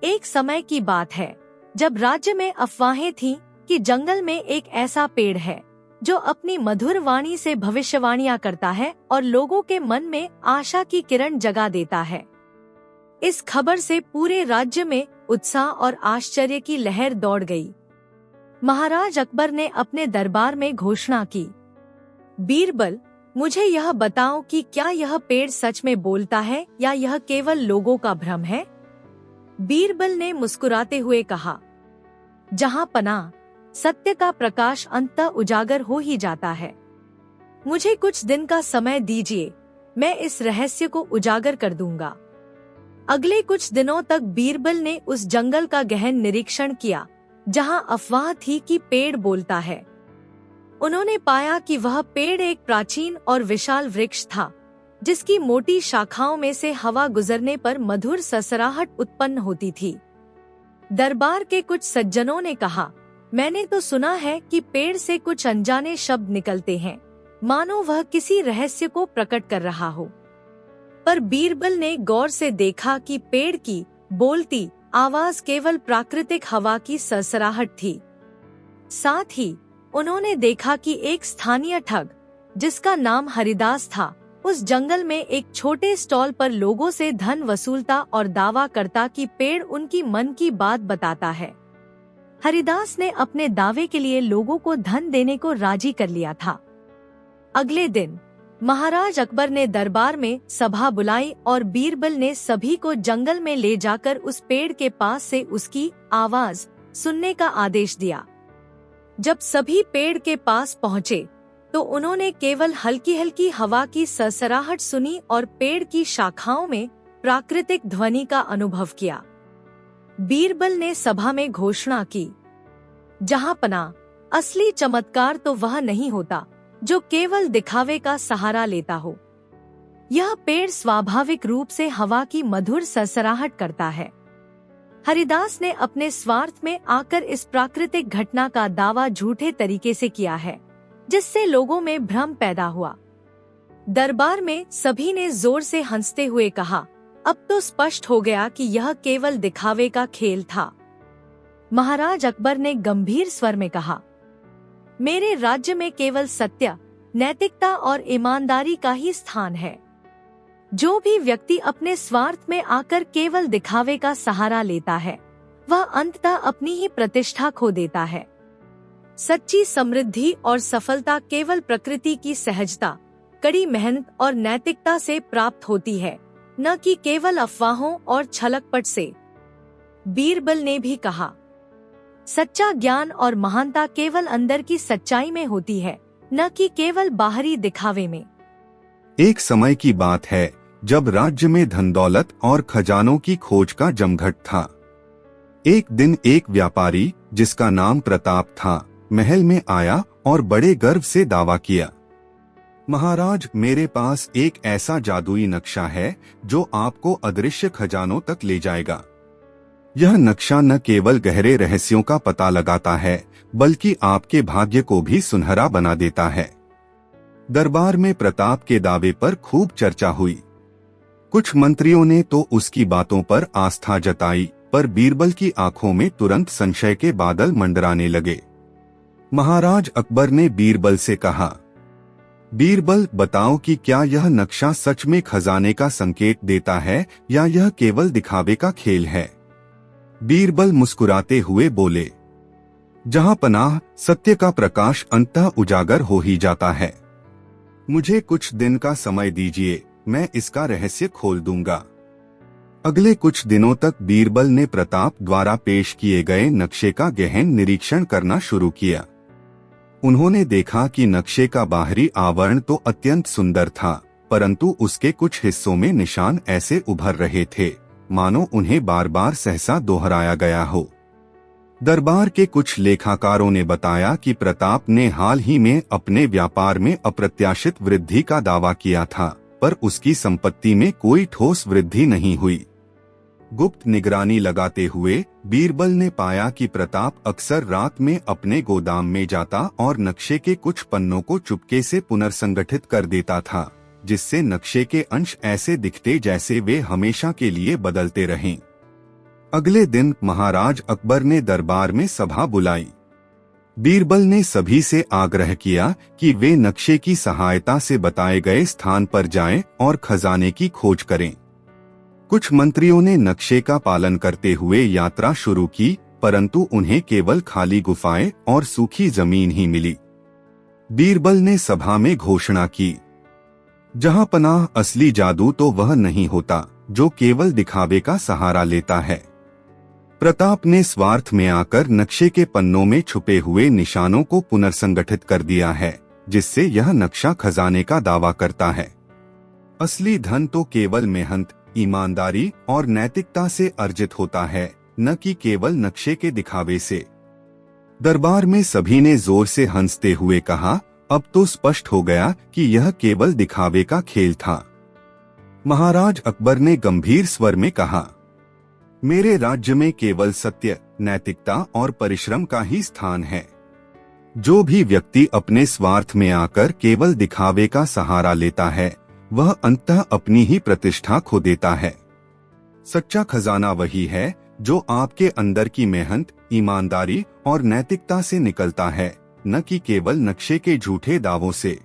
एक समय की बात है जब राज्य में अफवाहें थीं कि जंगल में एक ऐसा पेड़ है जो अपनी मधुर वाणी से भविष्यवाणियां करता है और लोगों के मन में आशा की किरण जगा देता है। इस खबर से पूरे राज्य में उत्साह और आश्चर्य की लहर दौड़ गई। महाराज अकबर ने अपने दरबार में घोषणा की, बीरबल, मुझे यह बताओ कि क्या यह पेड़ सच में बोलता है या यह केवल लोगों का भ्रम है। बीरबल ने मुस्कुराते हुए कहा, जहां पनाह, सत्य का प्रकाश अंततः उजागर हो ही जाता है। मुझे कुछ दिन का समय दीजिए, मैं इस रहस्य को उजागर कर दूंगा। अगले कुछ दिनों तक बीरबल ने उस जंगल का गहन निरीक्षण किया जहां अफवाह थी कि पेड़ बोलता है। उन्होंने पाया कि वह पेड़ एक प्राचीन और विशाल वृक्ष था जिसकी मोटी शाखाओं में से हवा गुजरने पर मधुर ससराहट उत्पन्न होती थी। दरबार के कुछ सज्जनों ने कहा, मैंने तो सुना है कि पेड़ से कुछ अनजाने शब्द निकलते हैं, मानो वह किसी रहस्य को प्रकट कर रहा हो। पर बीरबल ने गौर से देखा कि पेड़ की बोलती आवाज केवल प्राकृतिक हवा की सरसराहट थी। साथ ही उन्होंने देखा कि एक स्थानीय ठग, जिसका नाम हरिदास था, उस जंगल में एक छोटे स्टॉल पर लोगों से धन वसूलता और दावा करता कि पेड़ उनकी मन की बात बताता है। हरिदास ने अपने दावे के लिए लोगों को धन देने को राजी कर लिया था। अगले दिन महाराज अकबर ने दरबार में सभा बुलाई और बीरबल ने सभी को जंगल में ले जाकर उस पेड़ के पास से उसकी आवाज सुनने का आदेश दिया। जब सभी पेड़ के पास पहुँचे तो उन्होंने केवल हल्की हल्की हवा की सरसराहट सुनी और पेड़ की शाखाओं में प्राकृतिक ध्वनि का अनुभव किया। बीरबल ने सभा में घोषणा की, जहां पनाह, असली चमत्कार तो वह नहीं होता जो केवल दिखावे का सहारा लेता हो। यह पेड़ स्वाभाविक रूप से हवा की मधुर सरसराहट करता है। हरिदास ने अपने स्वार्थ में आकर इस प्राकृतिक घटना का दावा झूठे तरीके से किया है, जिससे लोगों में भ्रम पैदा हुआ। दरबार में सभी ने जोर से हंसते हुए कहा, अब तो स्पष्ट हो गया कि यह केवल दिखावे का खेल था। महाराज अकबर ने गंभीर स्वर में कहा, मेरे राज्य में केवल सत्य, नैतिकता और ईमानदारी का ही स्थान है। जो भी व्यक्ति अपने स्वार्थ में आकर केवल दिखावे का सहारा लेता है, वह अंततः अपनी ही प्रतिष्ठा खो देता है। सच्ची समृद्धि और सफलता केवल प्रकृति की सहजता, कड़ी मेहनत और नैतिकता से प्राप्त होती है, न कि केवल अफवाहों और छलकपट से। बीरबल ने भी कहा, सच्चा ज्ञान और महानता केवल अंदर की सच्चाई में होती है, न कि केवल बाहरी दिखावे में। एक समय की बात है जब राज्य में धन दौलत और खजानों की खोज का जमघट था। एक दिन एक व्यापारी जिसका नाम प्रताप था, महल में आया और बड़े गर्व से दावा किया, महाराज, मेरे पास एक ऐसा जादुई नक्शा है जो आपको अदृश्य खजानों तक ले जाएगा। यह नक्शा न केवल गहरे रहस्यों का पता लगाता है, बल्कि आपके भाग्य को भी सुनहरा बना देता है। दरबार में प्रताप के दावे पर खूब चर्चा हुई। कुछ मंत्रियों ने तो उसकी बातों पर आस्था जताई, पर बीरबल की आंखों में तुरंत संशय के बादल मंडराने लगे। महाराज अकबर ने बीरबल से कहा, बीरबल, बताओ कि क्या यह नक्शा सच में खजाने का संकेत देता है या यह केवल दिखावे का खेल है। बीरबल मुस्कुराते हुए बोले, जहां पनाह, सत्य का प्रकाश अंततः उजागर हो ही जाता है। मुझे कुछ दिन का समय दीजिए, मैं इसका रहस्य खोल दूंगा। अगले कुछ दिनों तक बीरबल ने प्रताप द्वारा पेश किए गए नक्शे का गहन निरीक्षण करना शुरू किया। उन्होंने देखा कि नक्शे का बाहरी आवरण तो अत्यंत सुंदर था, परंतु उसके कुछ हिस्सों में निशान ऐसे उभर रहे थे मानो उन्हें बार बार सहसा दोहराया गया हो। दरबार के कुछ लेखाकारों ने बताया कि प्रताप ने हाल ही में अपने व्यापार में अप्रत्याशित वृद्धि का दावा किया था, पर उसकी संपत्ति में कोई ठोस वृद्धि नहीं हुई। गुप्त निगरानी लगाते हुए बीरबल ने पाया कि प्रताप अक्सर रात में अपने गोदाम में जाता और नक्शे के कुछ पन्नों को चुपके से पुनर्संगठित कर देता था, जिससे नक्शे के अंश ऐसे दिखते जैसे वे हमेशा के लिए बदलते रहें। अगले दिन महाराज अकबर ने दरबार में सभा बुलाई। बीरबल ने सभी से आग्रह किया कि वे नक्शे की सहायता से बताए गए स्थान पर जाएं और खजाने की खोज करें। कुछ मंत्रियों ने नक्शे का पालन करते हुए यात्रा शुरू की, परंतु उन्हें केवल खाली गुफाएं और सूखी जमीन ही मिली। बीरबल ने सभा में घोषणा की, जहां पनाह असली जादू तो वह नहीं होता जो केवल दिखावे का सहारा लेता है। प्रताप ने स्वार्थ में आकर नक्शे के पन्नों में छुपे हुए निशानों को पुनर्संगठित कर दिया है, जिससे यह नक्शा खजाने का दावा करता है। असली धन तो केवल मेहनत, ईमानदारी और नैतिकता से अर्जित होता है, न कि केवल नक्शे के दिखावे से। दरबार में सभी ने जोर से हंसते हुए कहा, अब तो स्पष्ट हो गया कि यह केवल दिखावे का खेल था। महाराज अकबर ने गंभीर स्वर में कहा, मेरे राज्य में केवल सत्य, नैतिकता और परिश्रम का ही स्थान है। जो भी व्यक्ति अपने स्वार्थ में आकर केवल दिखावे का सहारा लेता है, वह अंततः अपनी ही प्रतिष्ठा खो देता है। सच्चा खजाना वही है जो आपके अंदर की मेहनत, ईमानदारी और नैतिकता से निकलता है, न कि केवल नक्शे के झूठे दावों से।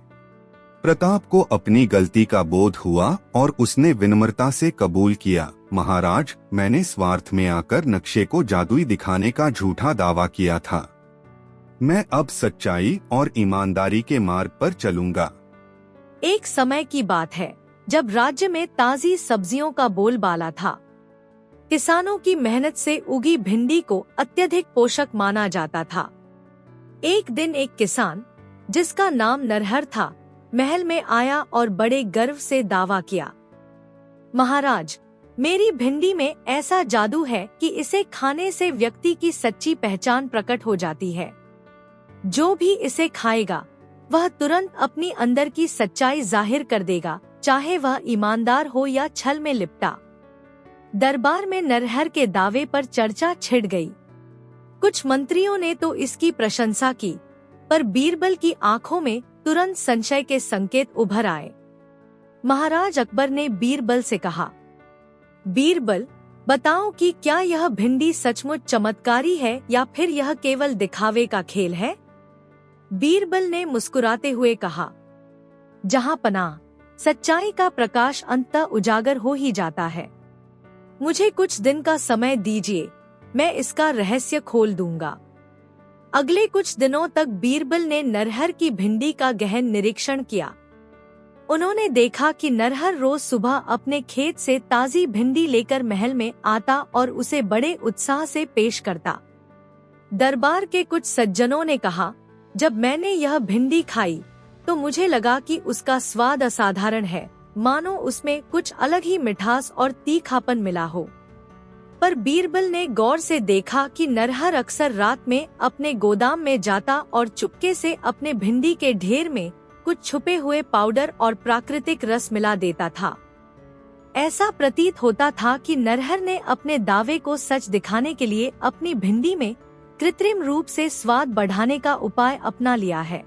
प्रताप को अपनी गलती का बोध हुआ और उसने विनम्रता से कबूल किया, महाराज, मैंने स्वार्थ में आकर नक्शे को जादुई दिखाने का झूठा दावा किया था। मैं अब सच्चाई और ईमानदारी के मार्ग पर चलूंगा। एक समय की बात है जब राज्य में ताजी सब्जियों का बोलबाला था। किसानों की मेहनत से उगी भिंडी को अत्यधिक पोषक माना जाता था। एक दिन एक किसान, जिसका नाम नरहर था, महल में आया और बड़े गर्व से दावा किया, महाराज, मेरी भिंडी में ऐसा जादू है कि इसे खाने से व्यक्ति की सच्ची पहचान प्रकट हो जाती है। जो भी इसे खाएगा वह तुरंत अपनी अंदर की सच्चाई जाहिर कर देगा, चाहे वह ईमानदार हो या छल में लिपटा। दरबार में नरहर के दावे पर चर्चा छिड़ गई। कुछ मंत्रियों ने तो इसकी प्रशंसा की, पर बीरबल की आंखों में तुरंत संशय के संकेत उभर आए। महाराज अकबर ने बीरबल से कहा, बीरबल, बताओ कि क्या यह भिंडी सचमुच चमत्कारी है या फिर यह केवल दिखावे का खेल है? बीरबल ने मुस्कुराते हुए कहा, जहां पनाह, सच्चाई का प्रकाश अंततः उजागर हो ही जाता है। मुझे कुछ दिन का समय दीजिए, मैं इसका रहस्य खोल दूंगा। अगले कुछ दिनों तक बीरबल ने नरहर की भिंडी का गहन निरीक्षण किया। उन्होंने देखा कि नरहर रोज सुबह अपने खेत से ताजी भिंडी लेकर महल में आता और उसे बड़े उत्साह से पेश करता। दरबार के कुछ सज्जनों ने कहा, जब मैंने यह भिंडी खाई तो मुझे लगा कि उसका स्वाद असाधारण है, मानो उसमें कुछ अलग ही मिठास और तीखापन मिला हो। पर बीरबल ने गौर से देखा कि नरहर अक्सर रात में अपने गोदाम में जाता और चुपके से अपने भिंडी के ढेर में कुछ छुपे हुए पाउडर और प्राकृतिक रस मिला देता था। ऐसा प्रतीत होता था कि नरहर ने अपने दावे को सच दिखाने के लिए अपनी भिंडी में कृत्रिम रूप से स्वाद बढ़ाने का उपाय अपना लिया है।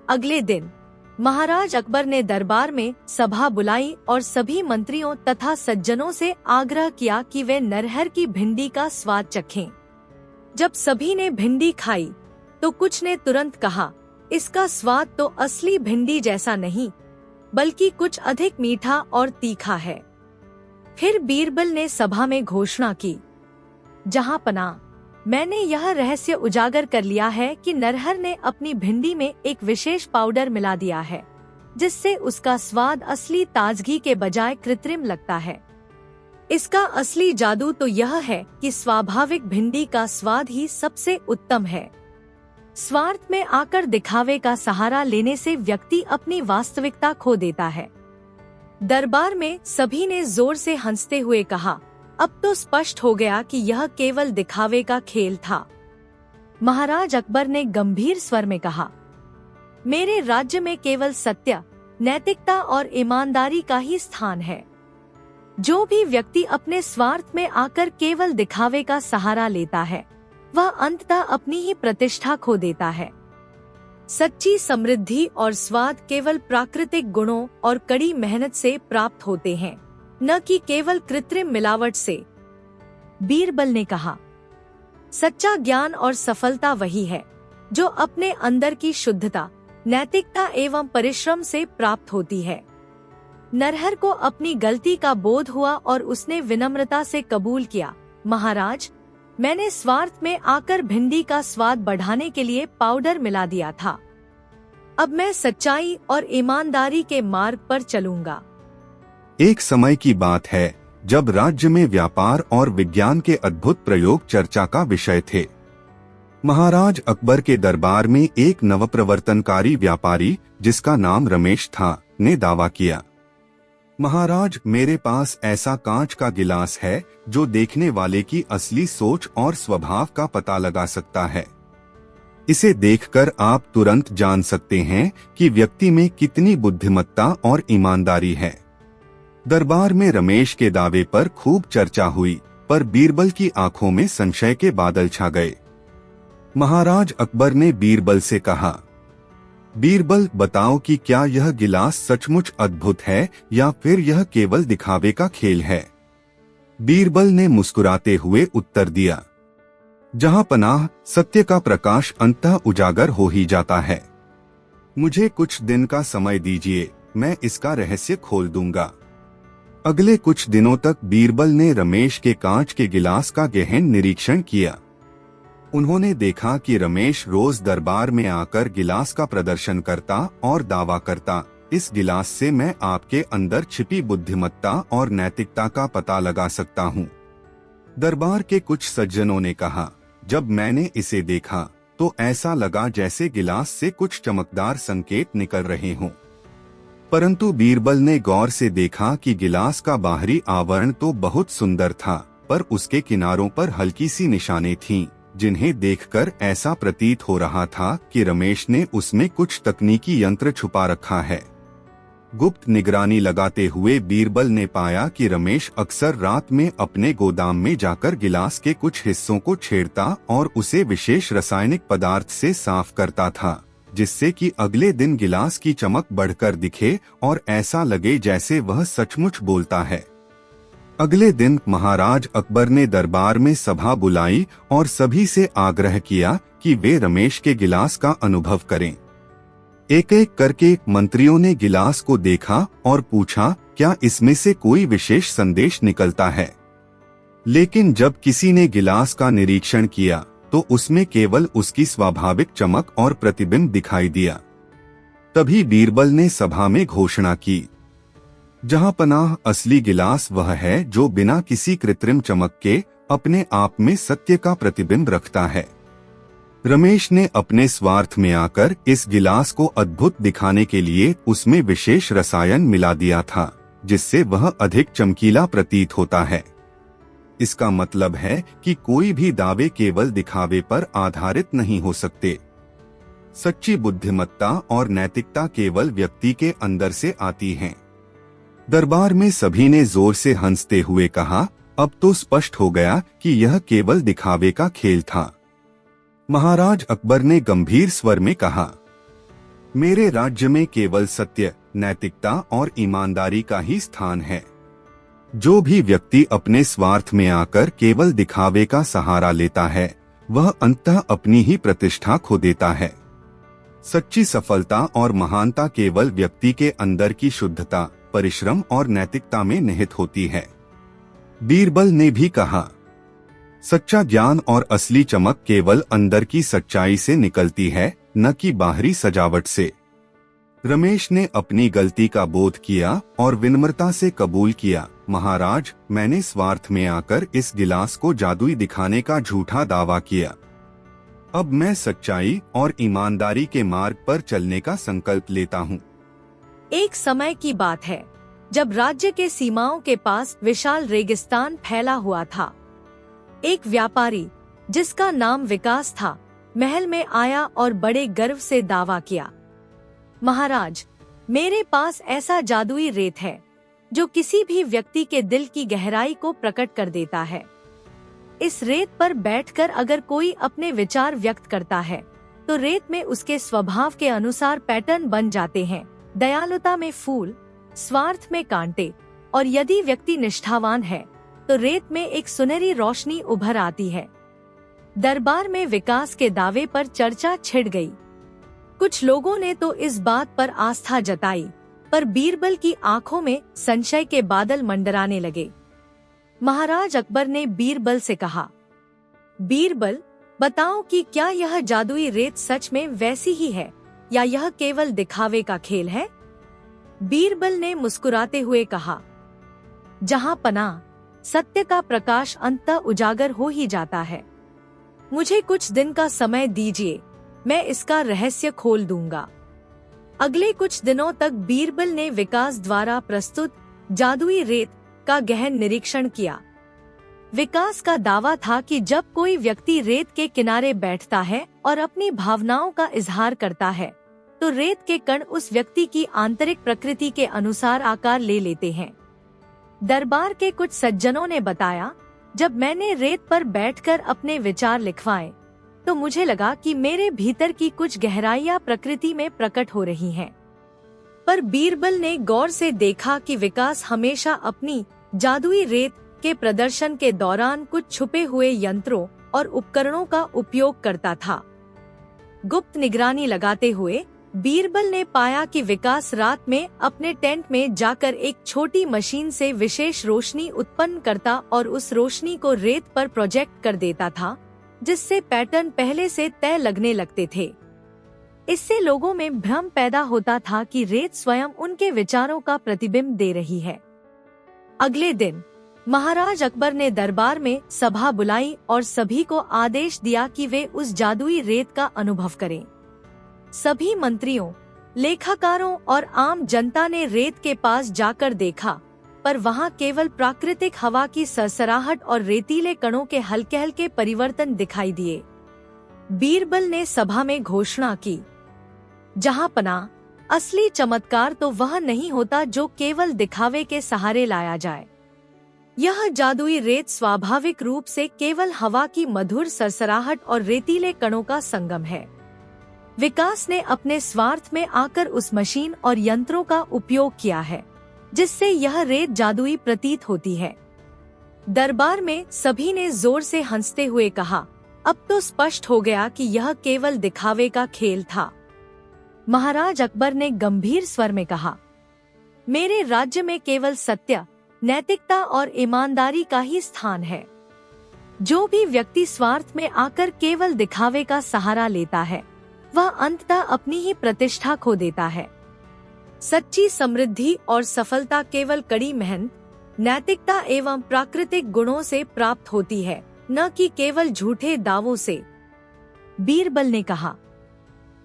अगले दिन महाराज अकबर ने दरबार में सभा बुलाई और सभी मंत्रियों तथा सज्जनों से आग्रह किया कि वे नरहर की भिंडी का स्वाद चखें। जब सभी ने भिंडी खाई तो कुछ ने तुरंत कहा, इसका स्वाद तो असली भिंडी जैसा नहीं, बल्कि कुछ अधिक मीठा और तीखा है। फिर बीरबल ने सभा में घोषणा की, जहां पनाह, मैंने यह रहस्य उजागर कर लिया है कि नरहर ने अपनी भिंडी में एक विशेष पाउडर मिला दिया है, जिससे उसका स्वाद असली ताजगी के बजाय कृत्रिम लगता है। इसका असली जादू तो यह है कि स्वाभाविक भिंडी का स्वाद ही सबसे उत्तम है। स्वार्थ में आकर दिखावे का सहारा लेने से व्यक्ति अपनी वास्तविकता खो देता है। दरबार में सभी ने जोर से हंसते हुए कहा, अब तो स्पष्ट हो गया कि यह केवल दिखावे का खेल था। महाराज अकबर ने गंभीर स्वर में कहा, मेरे राज्य में केवल सत्य, नैतिकता और ईमानदारी का ही स्थान है। जो भी व्यक्ति अपने स्वार्थ में आकर केवल दिखावे का सहारा लेता है, वह अंततः अपनी ही प्रतिष्ठा खो देता है। सच्ची समृद्धि और स्वाद केवल प्राकृतिक गुणों और कड़ी मेहनत से प्राप्त होते हैं, न कि केवल कृत्रिम मिलावट से। बीरबल ने कहा, सच्चा ज्ञान और सफलता वही है जो अपने अंदर की शुद्धता, नैतिकता एवं परिश्रम से प्राप्त होती है। नरहर को अपनी गलती का बोध हुआ और उसने विनम्रता से कबूल किया, महाराज, मैंने स्वार्थ में आकर भिंडी का स्वाद बढ़ाने के लिए पाउडर मिला दिया था। अब मैं सच्चाई और ईमानदारी के मार्ग पर चलूंगा। एक समय की बात है जब राज्य में व्यापार और विज्ञान के अद्भुत प्रयोग चर्चा का विषय थे। महाराज अकबर के दरबार में एक नवप्रवर्तनकारी व्यापारी, जिसका नाम रमेश था, ने दावा किया, महाराज, मेरे पास ऐसा कांच का गिलास है जो देखने वाले की असली सोच और स्वभाव का पता लगा सकता है। इसे देखकर आप तुरंत जान सकते हैं कि व्यक्ति में कितनी बुद्धिमत्ता और ईमानदारी है। दरबार में रमेश के दावे पर खूब चर्चा हुई, पर बीरबल की आंखों में संशय के बादल छा गए। महाराज अकबर ने बीरबल से कहा, बीरबल, बताओ कि क्या यह गिलास सचमुच अद्भुत है या फिर यह केवल दिखावे का खेल है। बीरबल ने मुस्कुराते हुए उत्तर दिया, जहां पनाह सत्य का प्रकाश अंततः उजागर हो ही जाता है। मुझे कुछ दिन का समय दीजिए, मैं इसका रहस्य खोल दूंगा। अगले कुछ दिनों तक बीरबल ने रमेश के कांच के गिलास का गहन निरीक्षण किया। उन्होंने देखा कि रमेश रोज दरबार में आकर गिलास का प्रदर्शन करता और दावा करता, इस गिलास से मैं आपके अंदर छिपी बुद्धिमत्ता और नैतिकता का पता लगा सकता हूँ। दरबार के कुछ सज्जनों ने कहा, जब मैंने इसे देखा तो ऐसा लगा जैसे गिलास से कुछ चमकदार संकेत निकल रहे हों। परंतु बीरबल ने गौर से देखा कि गिलास का बाहरी आवरण तो बहुत सुंदर था, पर उसके किनारों पर हल्की सी निशानें थीं, जिन्हें देखकर ऐसा प्रतीत हो रहा था कि रमेश ने उसमें कुछ तकनीकी यंत्र छुपा रखा है। गुप्त निगरानी लगाते हुए बीरबल ने पाया कि रमेश अक्सर रात में अपने गोदाम में जाकर गिलास के कुछ हिस्सों को छेड़ता और उसे विशेष रासायनिक पदार्थ से साफ करता था, जिससे कि अगले दिन गिलास की चमक बढ़कर दिखे और ऐसा लगे जैसे वह सचमुच बोलता है। अगले दिन महाराज अकबर ने दरबार में सभा बुलाई और सभी से आग्रह किया कि वे रमेश के गिलास का अनुभव करें। एक एक करके मंत्रियों ने गिलास को देखा और पूछा, क्या इसमें से कोई विशेष संदेश निकलता है। लेकिन जब किसी ने गिलास का निरीक्षण किया तो उसमें केवल उसकी स्वाभाविक चमक और प्रतिबिंब दिखाई दिया। तभी बीरबल ने सभा में घोषणा की, जहां पनाह असली गिलास वह है जो बिना किसी कृत्रिम चमक के अपने आप में सत्य का प्रतिबिंब रखता है। रमेश ने अपने स्वार्थ में आकर इस गिलास को अद्भुत दिखाने के लिए उसमें विशेष रसायन मिला दिया था, जिससे वह अधिक चमकीला प्रतीत होता है। इसका मतलब है कि कोई भी दावे केवल दिखावे पर आधारित नहीं हो सकते। सच्ची बुद्धिमत्ता और नैतिकता केवल व्यक्ति के अंदर से आती हैं। दरबार में सभी ने जोर से हंसते हुए कहा, अब तो स्पष्ट हो गया कि यह केवल दिखावे का खेल था। महाराज अकबर ने गंभीर स्वर में कहा, मेरे राज्य में केवल सत्य, नैतिकता और ईमानदारी का ही स्थान है। जो भी व्यक्ति अपने स्वार्थ में आकर केवल दिखावे का सहारा लेता है, वह अंततः अपनी ही प्रतिष्ठा खो देता है। सच्ची सफलता और महानता केवल व्यक्ति के अंदर की शुद्धता, परिश्रम और नैतिकता में निहित होती है। बीरबल ने भी कहा, सच्चा ज्ञान और असली चमक केवल अंदर की सच्चाई से निकलती है, न कि बाहरी सजावट से। रमेश ने अपनी गलती का बोध किया और विनम्रता से कबूल किया, महाराज, मैंने स्वार्थ में आकर इस गिलास को जादुई दिखाने का झूठा दावा किया। अब मैं सच्चाई और ईमानदारी के मार्ग पर चलने का संकल्प लेता हूँ। एक समय की बात है जब राज्य के सीमाओं के पास विशाल रेगिस्तान फैला हुआ था। एक व्यापारी जिसका नाम विकास था, महल में आया और बड़े गर्व से दावा किया, महाराज, मेरे पास ऐसा जादुई रेत है जो किसी भी व्यक्ति के दिल की गहराई को प्रकट कर देता है। इस रेत पर बैठकर अगर कोई अपने विचार व्यक्त करता है तो रेत में उसके स्वभाव के अनुसार पैटर्न बन जाते हैं। दयालुता में फूल, स्वार्थ में कांटे, और यदि व्यक्ति निष्ठावान है तो रेत में एक सुनहरी रोशनी उभर आती है। दरबार में विकास के दावे पर चर्चा छिड़ गई। कुछ लोगों ने तो इस बात पर आस्था जताई, पर बीरबल की आंखों में संशय के बादल मंडराने लगे। महाराज अकबर ने बीरबल से कहा, बीरबल, बताओ कि क्या यह जादुई रेत सच में वैसी ही है या यह केवल दिखावे का खेल है? बीरबल ने मुस्कुराते हुए कहा, जहां पनाह, सत्य का प्रकाश अंततः उजागर हो ही जाता है। मुझे कुछ दिन का समय दीजिए, मैं इसका रहस्य खोल दूंगा। अगले कुछ दिनों तक बीरबल ने विकास द्वारा प्रस्तुत जादुई रेत का गहन निरीक्षण किया। विकास का दावा था कि जब कोई व्यक्ति रेत के किनारे बैठता है और अपनी भावनाओं का इजहार करता है, तो रेत के कण उस व्यक्ति की आंतरिक प्रकृति के अनुसार आकार ले लेते हैं। दरबार के कुछ सज्जनों ने बताया, जब मैंने रेत पर बैठकर अपने विचार लिखवाए, तो मुझे लगा कि मेरे भीतर की कुछ गहराइयां प्रकृति में प्रकट हो रही हैं। पर बीरबल ने गौर से देखा कि विकास हमेशा अपनी जादुई रेत के प्रदर्शन के दौरान कुछ छुपे हुए यंत्रों और उपकरणों का उपयोग करता था। गुप्त निगरानी लगाते हुए बीरबल ने पाया कि विकास रात में अपने टेंट में जाकर एक छोटी मशीन से विशेष रोशनी उत्पन्न करता और उस रोशनी को रेत पर प्रोजेक्ट कर देता था, जिससे पैटर्न पहले से तय लगने लगते थे। इससे लोगों में भ्रम पैदा होता था कि रेत स्वयं उनके विचारों का प्रतिबिंब दे रही है। अगले दिन महाराज अकबर ने दरबार में सभा बुलाई और सभी को आदेश दिया कि वे उस जादुई रेत का अनुभव करें। सभी मंत्रियों, लेखाकारों और आम जनता ने रेत के पास जाकर देखा, पर वहां केवल प्राकृतिक हवा की सरसराहट और रेतीले कणों के हल्के हल्के परिवर्तन दिखाई दिए। बीरबल ने सभा में घोषणा की, जहां पनाह, असली चमत्कार तो वह नहीं होता जो केवल दिखावे के सहारे लाया जाए। यह जादुई रेत स्वाभाविक रूप से केवल हवा की मधुर सरसराहट और रेतीले कणों का संगम है। विकास ने अपने स्वार्थ में आकर उस मशीन और यंत्रों का उपयोग किया है, जिससे यह रेत जादुई प्रतीत होती है। दरबार में सभी ने जोर से हंसते हुए कहा, अब तो स्पष्ट हो गया कि यह केवल दिखावे का खेल था। महाराज अकबर ने गंभीर स्वर में कहा, मेरे राज्य में केवल सत्य, नैतिकता और ईमानदारी का ही स्थान है। जो भी व्यक्ति स्वार्थ में आकर केवल दिखावे का सहारा लेता है, वह अंततः अपनी ही प्रतिष्ठा खो देता है। सच्ची समृद्धि और सफलता केवल कड़ी मेहनत, नैतिकता एवं प्राकृतिक गुणों से प्राप्त होती है, न कि केवल झूठे दावों से। बीरबल ने कहा,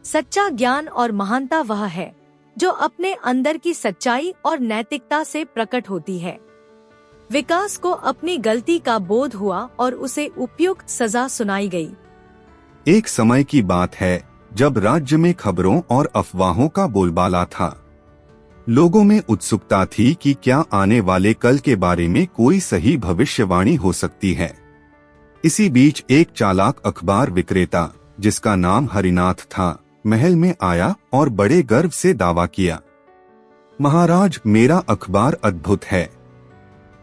सच्चा ज्ञान और महानता वह है जो अपने अंदर की सच्चाई और नैतिकता से प्रकट होती है। विकास को अपनी गलती का बोध हुआ और उसे उपयुक्त सजा सुनाई गई। एक समय की बात है जब राज्य में खबरों और अफवाहों का बोलबाला था। लोगों में उत्सुकता थी कि क्या आने वाले कल के बारे में कोई सही भविष्यवाणी हो सकती है। इसी बीच एक चालाक अखबार विक्रेता, जिसका नाम हरिनाथ था, महल में आया और बड़े गर्व से दावा किया, महाराज, मेरा अखबार अद्भुत है।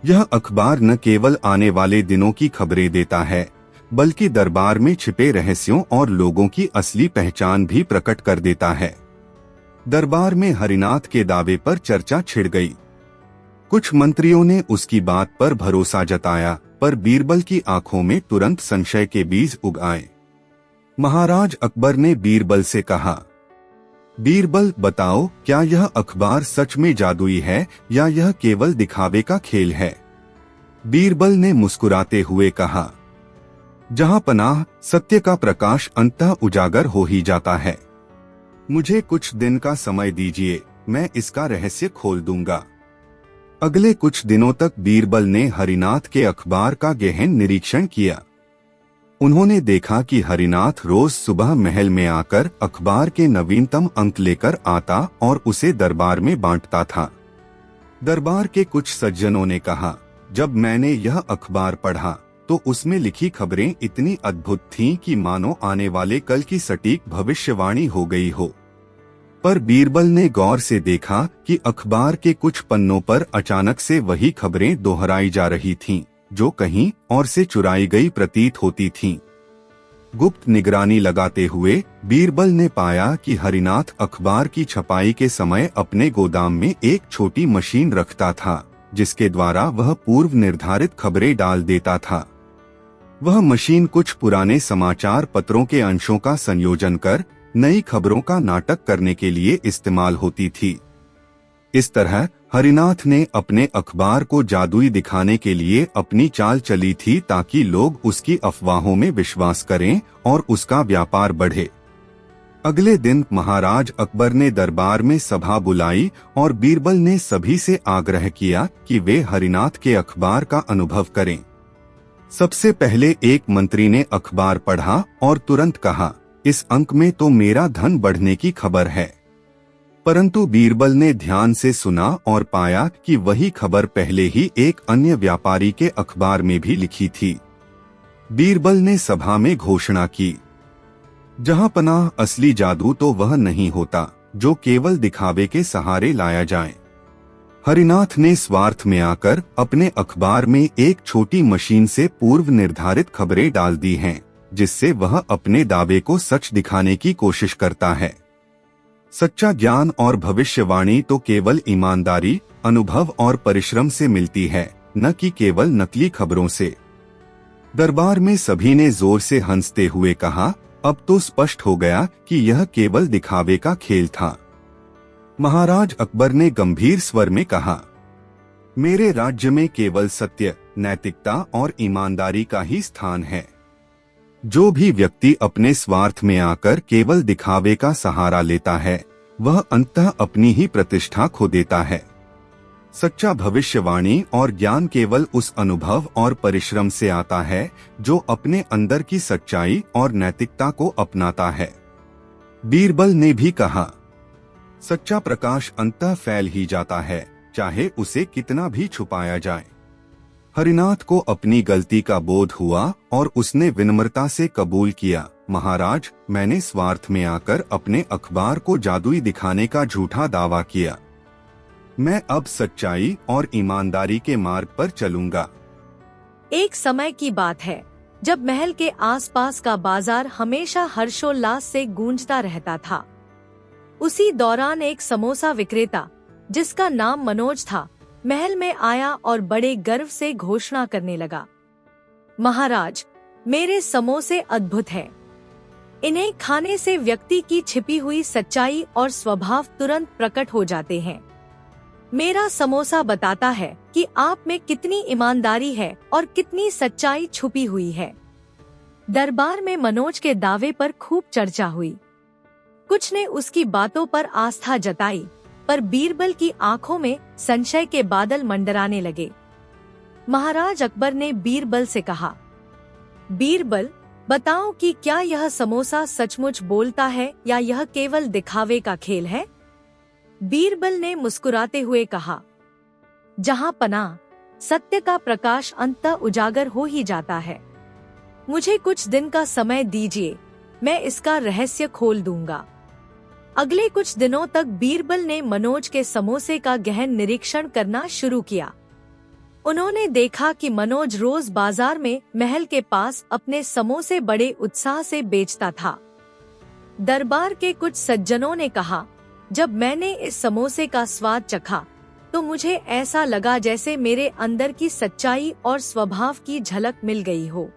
यह अखबार न केवल आने वाले दिनों की खबरें देता है, बल्कि दरबार में छिपे रहस्यों और लोगों की असली पहचान भी प्रकट कर देता है। दरबार में हरिनाथ के दावे पर चर्चा छिड़ गई। कुछ मंत्रियों ने उसकी बात पर भरोसा जताया, पर बीरबल की आंखों में तुरंत संशय के बीज उग आए। महाराज अकबर ने बीरबल से कहा, बीरबल, बताओ, क्या यह अखबार सच में जादुई है या यह केवल दिखावे का खेल है? बीरबल ने मुस्कुराते हुए कहा, जहां पनाह, सत्य का प्रकाश अंततः उजागर हो ही जाता है। मुझे कुछ दिन का समय दीजिए, मैं इसका रहस्य खोल दूंगा। अगले कुछ दिनों तक बीरबल ने हरिनाथ के अखबार का गहन निरीक्षण किया। उन्होंने देखा कि हरिनाथ रोज सुबह महल में आकर अखबार के नवीनतम अंक लेकर आता और उसे दरबार में बांटता था। दरबार के कुछ सज्जनों ने कहा, जब मैंने यह अखबार पढ़ा तो उसमें लिखी खबरें इतनी अद्भुत थीं कि मानो आने वाले कल की सटीक भविष्यवाणी हो गई हो। पर बीरबल ने गौर से देखा कि अखबार के कुछ पन्नों पर अचानक से वही खबरें दोहराई जा रही थीं, जो कहीं और से चुराई गई प्रतीत होती थीं। गुप्त निगरानी लगाते हुए बीरबल ने पाया कि हरिनाथ अखबार की छपाई के समय अपने गोदाम में एक छोटी मशीन रखता था, जिसके द्वारा वह पूर्व निर्धारित खबरें डाल देता था। वह मशीन कुछ पुराने समाचार पत्रों के अंशों का संयोजन कर नई खबरों का नाटक करने के लिए इस्तेमाल होती थी। इस तरह हरिनाथ ने अपने अखबार को जादुई दिखाने के लिए अपनी चाल चली थी, ताकि लोग उसकी अफवाहों में विश्वास करें और उसका व्यापार बढ़े। अगले दिन महाराज अकबर ने दरबार में सभा बुलाई और बीरबल ने सभी से आग्रह किया कि वे हरिनाथ के अखबार का अनुभव करें। सबसे पहले एक मंत्री ने अखबार पढ़ा और तुरंत कहा, इस अंक में तो मेरा धन बढ़ने की खबर है। परंतु बीरबल ने ध्यान से सुना और पाया कि वही खबर पहले ही एक अन्य व्यापारी के अखबार में भी लिखी थी। बीरबल ने सभा में घोषणा की, जहां पनाह असली जादू तो वह नहीं होता जो केवल दिखावे के सहारे लाया जाए। हरिनाथ ने स्वार्थ में आकर अपने अखबार में एक छोटी मशीन से पूर्व निर्धारित खबरें डाल दी हैं, जिससे वह अपने दावे को सच दिखाने की कोशिश करता है। सच्चा ज्ञान और भविष्यवाणी तो केवल ईमानदारी, अनुभव और परिश्रम से मिलती है, न कि केवल नकली खबरों से। दरबार में सभी ने जोर से हंसते हुए कहा, अब तो स्पष्ट हो गया कि यह केवल दिखावे का खेल था। महाराज अकबर ने गंभीर स्वर में कहा, मेरे राज्य में केवल सत्य, नैतिकता और ईमानदारी का ही स्थान है। जो भी व्यक्ति अपने स्वार्थ में आकर केवल दिखावे का सहारा लेता है, वह अंततः अपनी ही प्रतिष्ठा खो देता है। सच्चा भविष्यवाणी और ज्ञान केवल उस अनुभव और परिश्रम से आता है जो अपने अंदर की सच्चाई और नैतिकता को अपनाता है। बीरबल ने भी कहा, सच्चा प्रकाश अंततः फैल ही जाता है, चाहे उसे कितना भी छुपाया जाए। हरिनाथ को अपनी गलती का बोध हुआ और उसने विनम्रता से कबूल किया, महाराज, मैंने स्वार्थ में आकर अपने अखबार को जादुई दिखाने का झूठा दावा किया। मैं अब सच्चाई और ईमानदारी के मार्ग पर चलूंगा। एक समय की बात है जब महल के आसपास का बाजार हमेशा हर्षोल्लास से गूंजता रहता था। उसी दौरान एक समोसा विक्रेता, जिसका नाम मनोज था, महल में आया और बड़े गर्व से घोषणा करने लगा, महाराज, मेरे समोसे अद्भुत हैं। इन्हें खाने से व्यक्ति की छिपी हुई सच्चाई और स्वभाव तुरंत प्रकट हो जाते हैं। मेरा समोसा बताता है कि आप में कितनी ईमानदारी है और कितनी सच्चाई छुपी हुई है। दरबार में मनोज के दावे पर खूब चर्चा हुई। कुछ ने उसकी बातों पर आस्था जताई, पर बीरबल की आंखों में संशय के बादल मंडराने लगे। महाराज अकबर ने बीरबल से कहा, बीरबल, बताओ कि क्या यह समोसा सचमुच बोलता है या यह केवल दिखावे का खेल है? बीरबल ने मुस्कुराते हुए कहा, जहां पनाह सत्य का प्रकाश अंततः उजागर हो ही जाता है। मुझे कुछ दिन का समय दीजिए, मैं इसका रहस्य खोल दूंगा। अगले कुछ दिनों तक बीरबल ने मनोज के समोसे का गहन निरीक्षण करना शुरू किया। उन्होंने देखा कि मनोज रोज बाजार में महल के पास अपने समोसे बड़े उत्साह से बेचता था। दरबार के कुछ सज्जनों ने कहा, जब मैंने इस समोसे का स्वाद चखा तो मुझे ऐसा लगा जैसे मेरे अंदर की सच्चाई और स्वभाव की झलक मिल गई हो।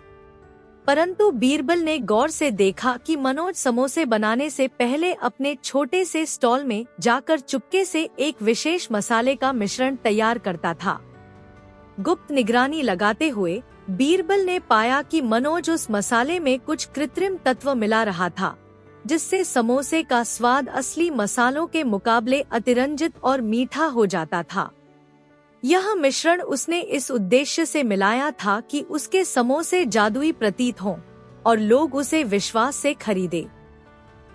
परंतु बीरबल ने गौर से देखा कि मनोज समोसे बनाने से पहले अपने छोटे से स्टॉल में जाकर चुपके से एक विशेष मसाले का मिश्रण तैयार करता था। गुप्त निगरानी लगाते हुए बीरबल ने पाया कि मनोज उस मसाले में कुछ कृत्रिम तत्व मिला रहा था, जिससे समोसे का स्वाद असली मसालों के मुकाबले अतिरंजित और मीठा हो जाता था। यह मिश्रण उसने इस उद्देश्य से मिलाया था कि उसके समोसे जादुई प्रतीत हों और लोग उसे विश्वास से खरीदे।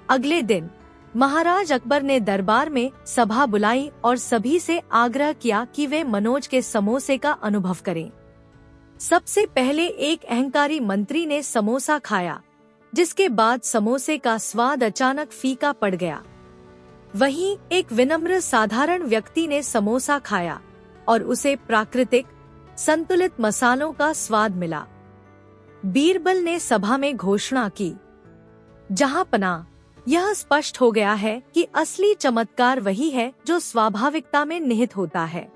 अगले दिन महाराज अकबर ने दरबार में सभा बुलाई और सभी से आग्रह किया कि वे मनोज के समोसे का अनुभव करें। सबसे पहले एक अहंकारी मंत्री ने समोसा खाया, जिसके बाद समोसे का स्वाद अचानक फीका पड़ गया। वहीं एक विनम्र साधारण व्यक्ति ने समोसा खाया और उसे प्राकृतिक, संतुलित मसालों का स्वाद मिला। बीरबल ने सभा में घोषणा की, जहांपनाह, यह स्पष्ट हो गया है कि असली चमत्कार वही है जो स्वाभाविकता में निहित होता है।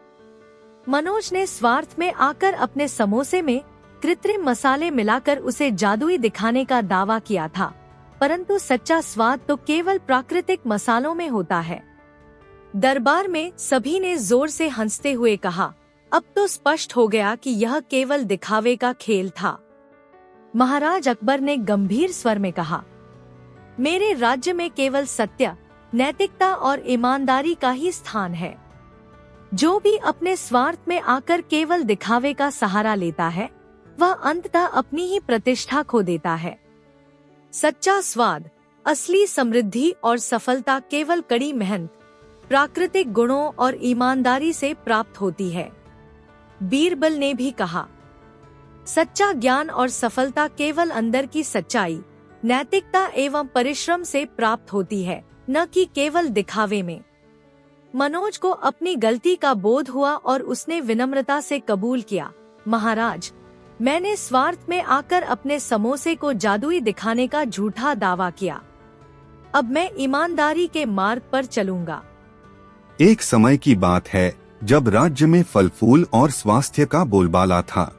मनोज ने स्वार्थ में आकर अपने समोसे में कृत्रिम मसाले मिलाकर उसे जादुई दिखाने का दावा किया था, परंतु सच्चा स्वाद तो केवल प्राकृतिक मसालों में होता है। दरबार में सभी ने जोर से हंसते हुए कहा, अब तो स्पष्ट हो गया कि यह केवल दिखावे का खेल था। महाराज अकबर ने गंभीर स्वर में कहा, मेरे राज्य में केवल सत्य, नैतिकता और ईमानदारी का ही स्थान है। जो भी अपने स्वार्थ में आकर केवल दिखावे का सहारा लेता है, वह अंततः अपनी ही प्रतिष्ठा खो देता है। सच्चा स्वाद, असली समृद्धि और सफलता केवल कड़ी मेहनत, प्राकृतिक गुणों और ईमानदारी से प्राप्त होती है। बीरबल ने भी कहा, सच्चा ज्ञान और सफलता केवल अंदर की सच्चाई, नैतिकता एवं परिश्रम से प्राप्त होती है, न कि केवल दिखावे में। मनोज को अपनी गलती का बोध हुआ और उसने विनम्रता से कबूल किया, महाराज, मैंने स्वार्थ में आकर अपने समोसे को जादुई दिखाने का झूठा दावा किया। अब मैं ईमानदारी के मार्ग पर चलूंगा। एक समय की बात है जब राज्य में फल फूल और स्वास्थ्य का बोलबाला था।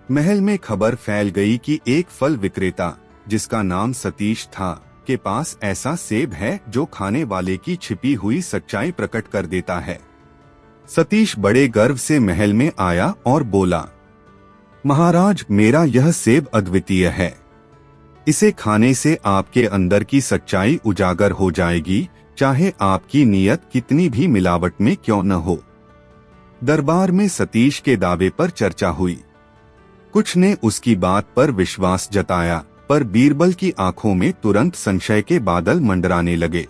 महल में खबर फैल गई कि एक फल विक्रेता, जिसका नाम सतीश था, के पास ऐसा सेब है जो खाने वाले की छिपी हुई सच्चाई प्रकट कर देता है। सतीश बड़े गर्व से महल में आया और बोला, महाराज, मेरा यह सेब अद्वितीय है। इसे खाने से आपके अंदर की सच्चाई उजागर हो जाएगी, चाहे आपकी नीयत कितनी भी मिलावट में क्यों न हो। दरबार में सतीश के दावे पर चर्चा हुई। कुछ ने उसकी बात पर विश्वास जताया, पर बीरबल की आंखों में तुरंत संशय के बादल मंडराने लगे।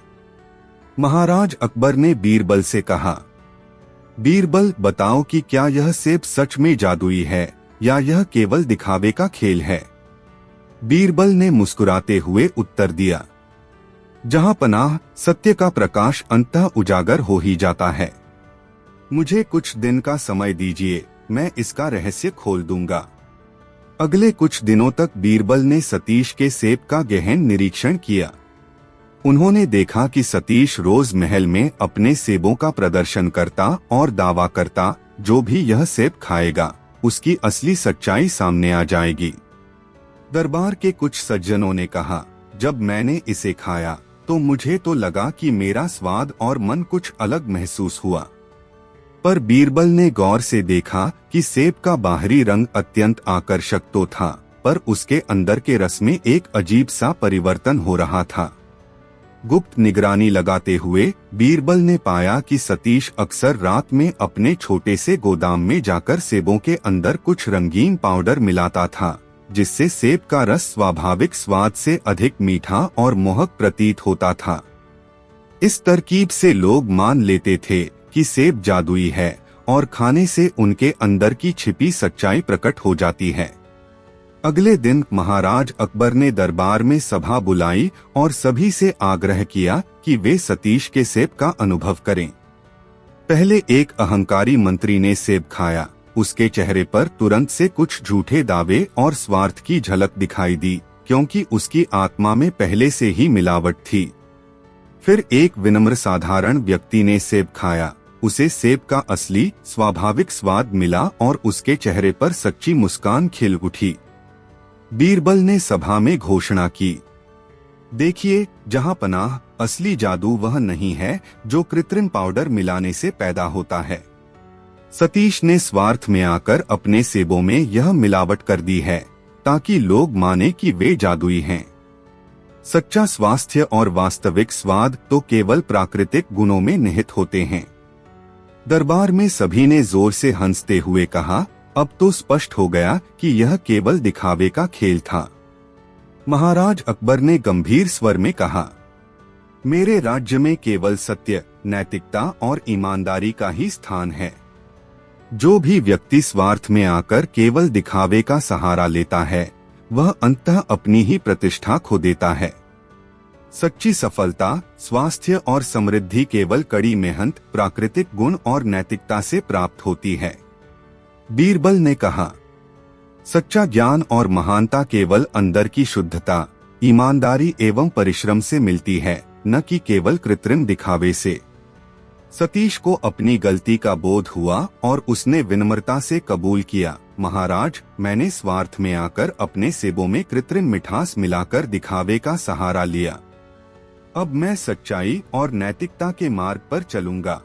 महाराज अकबर ने बीरबल से कहा, बीरबल, बताओ कि क्या यह सेब सच में जादुई है या यह केवल दिखावे का खेल है। बीरबल ने मुस्कुराते हुए उत्तर दिया, जहांपनाह, सत्य का प्रकाश अंततः उजागर हो ही जाता है। मुझे कुछ दिन का समय दीजिए, मैं इसका रहस्य खोल दूंगा। अगले कुछ दिनों तक बीरबल ने सतीश के सेब का गहन निरीक्षण किया। उन्होंने देखा कि सतीश रोज महल में अपने सेबों का प्रदर्शन करता और दावा करता, जो भी यह सेब खाएगा उसकी असली सच्चाई सामने आ जाएगी। दरबार के कुछ सज्जनों ने कहा, जब मैंने इसे खाया तो मुझे तो लगा कि मेरा स्वाद और मन कुछ अलग महसूस हुआ। पर बीरबल ने गौर से देखा कि सेब का बाहरी रंग अत्यंत आकर्षक तो था, पर उसके अंदर के रस में एक अजीब सा परिवर्तन हो रहा था। गुप्त निगरानी लगाते हुए बीरबल ने पाया कि सतीश अक्सर रात में अपने छोटे से गोदाम में जाकर सेबों के अंदर कुछ रंगीन पाउडर मिलाता था, जिससे सेब का रस स्वाभाविक स्वाद से अधिक मीठा और मोहक प्रतीत होता था। इस तरकीब से लोग मान लेते थे कि सेब जादुई है और खाने से उनके अंदर की छिपी सच्चाई प्रकट हो जाती है। अगले दिन महाराज अकबर ने दरबार में सभा बुलाई और सभी से आग्रह किया कि वे सतीश के सेब का अनुभव करें। पहले एक अहंकारी मंत्री ने सेब खाया। उसके चेहरे पर तुरंत से कुछ झूठे दावे और स्वार्थ की झलक दिखाई दी, क्योंकि उसकी आत्मा में पहले से ही मिलावट थी। फिर एक विनम्र साधारण व्यक्ति ने सेब खाया। उसे सेब का असली स्वाभाविक स्वाद मिला और उसके चेहरे पर सच्ची मुस्कान खिल उठी। बीरबल ने सभा में घोषणा की, देखिए जहांपनाह, असली जादू वह नहीं है जो कृत्रिम पाउडर मिलाने से पैदा होता है। सतीश ने स्वार्थ में आकर अपने सेबों में यह मिलावट कर दी है ताकि लोग माने कि वे जादुई हैं। सच्चा स्वास्थ्य और वास्तविक स्वाद तो केवल प्राकृतिक गुणों में निहित होते हैं। दरबार में सभी ने जोर से हंसते हुए कहा, अब तो स्पष्ट हो गया कि यह केवल दिखावे का खेल था। महाराज अकबर ने गंभीर स्वर में कहा, मेरे राज्य में केवल सत्य, नैतिकता और ईमानदारी का ही स्थान है। जो भी व्यक्ति स्वार्थ में आकर केवल दिखावे का सहारा लेता है, वह अंततः अपनी ही प्रतिष्ठा खो देता है। सच्ची सफलता, स्वास्थ्य और समृद्धि केवल कड़ी मेहनत, प्राकृतिक गुण और नैतिकता से प्राप्त होती है। बीरबल ने कहा, सच्चा ज्ञान और महानता केवल अंदर की शुद्धता, ईमानदारी एवं परिश्रम से मिलती है, न कि केवल कृत्रिम दिखावे से। सतीश को अपनी गलती का बोध हुआ और उसने विनम्रता से कबूल किया, महाराज, मैंने स्वार्थ में आकर अपने सेबों में कृत्रिम मिठास मिलाकर दिखावे का सहारा लिया। अब मैं सच्चाई और नैतिकता के मार्ग पर चलूंगा।